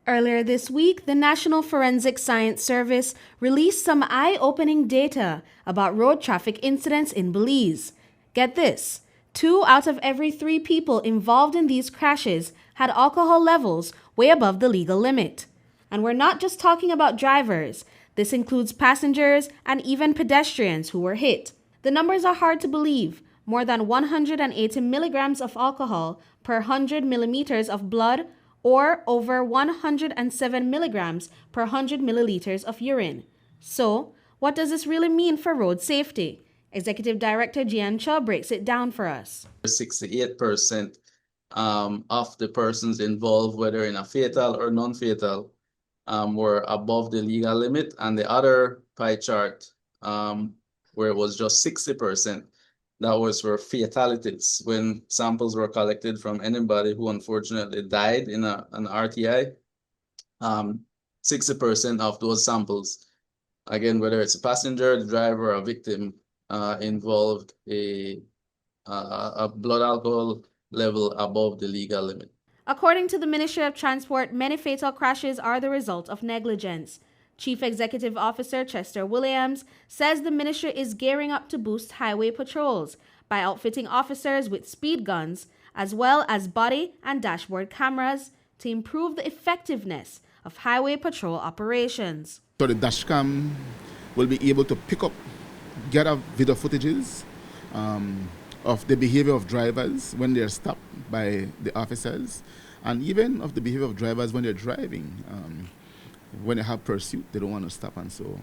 Earlier this week, the National Forensic Science Service released some eye-opening data about road traffic incidents in Belize. Get this, 2 out of every 3 people involved in these crashes had alcohol levels way above the legal limit. And we're not just talking about drivers. This includes passengers and even pedestrians who were hit. The numbers are hard to believe. More than 180 milligrams of alcohol per 100 millimeters of blood, or over 107 milligrams per 100 milliliters of urine. So, what does this really mean for road safety? Executive Director Jian Cho breaks it down for us. 68% of the persons involved, whether in a fatal or non-fatal, were above the legal limit, and the other pie chart, where it was just 60%, that was for fatalities when samples were collected from anybody who unfortunately died in an RTI. 60% of those samples, again, whether it's a passenger, the driver, or a victim, involved a blood alcohol level above the legal limit. According to the Ministry of Transport, many fatal crashes are the result of negligence. Chief Executive Officer Chester Williams says the ministry is gearing up to boost highway patrols by outfitting officers with speed guns, as well as body and dashboard cameras, to improve the effectiveness of highway patrol operations. So the dashcam will be able to get video footages of the behavior of drivers when they're stopped by the officers, and even of the behavior of drivers when they're driving. When they have pursuit, they don't want to stop, and so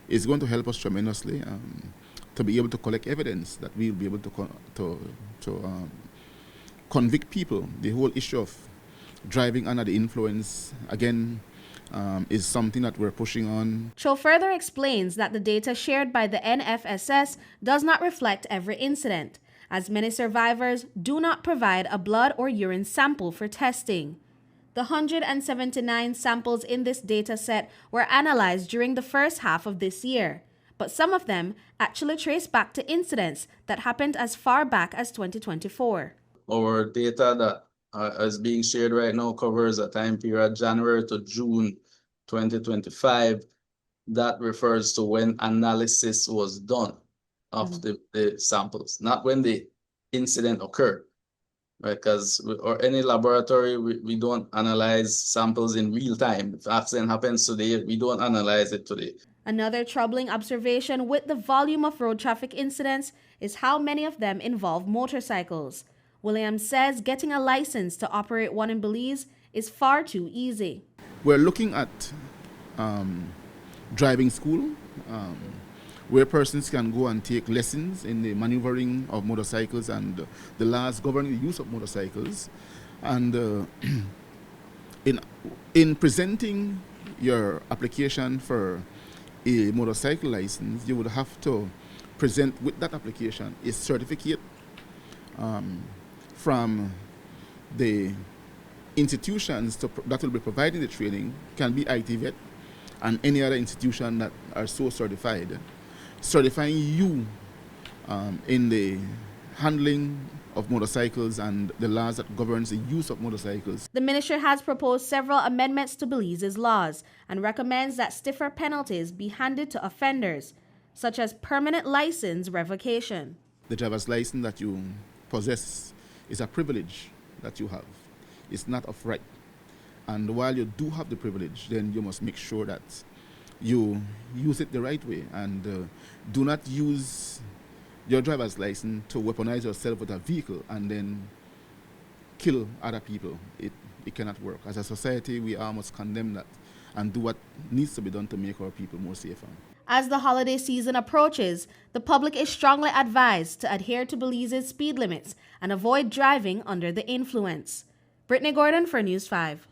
it's going to help us tremendously to be able to collect evidence that we'll be able to convict people. The whole issue of driving under the influence, again, is something that we're pushing on. Cho further explains that the data shared by the NFSS does not reflect every incident, as many survivors do not provide a blood or urine sample for testing. The 179 samples in this data set were analyzed during the first half of this year, but some of them actually trace back to incidents that happened as far back as 2024. Our data that is being shared right now covers a time period January to June 2025. That refers to when analysis was done of the samples, not when the incident occurred. Right, because or any laboratory, we don't analyze samples in real time. If accident happens today, we don't analyze it today. Another troubling observation with the volume of road traffic incidents is how many of them involve motorcycles. Williams says getting a license to operate one in Belize is far too easy. We're looking at driving school, where persons can go and take lessons in the maneuvering of motorcycles and the laws governing the use of motorcycles. And in presenting your application for a motorcycle license, you would have to present with that application a certificate from the institutions that will be providing the training, can be ITVET and any other institution that are so certified, certifying you in the handling of motorcycles and the laws that governs the use of motorcycles. The ministry has proposed several amendments to Belize's laws and recommends that stiffer penalties be handed to offenders, such as permanent license revocation. The driver's license that you possess is a privilege that you have. It's not of right. And while you do have the privilege, then you must make sure that you use it the right way and do not use your driver's license to weaponize yourself with a vehicle and then kill other people. It cannot work. As a society, we all must condemn that and do what needs to be done to make our people more safer. As the holiday season approaches, the public is strongly advised to adhere to Belize's speed limits and avoid driving under the influence. Britney Gordon for News 5.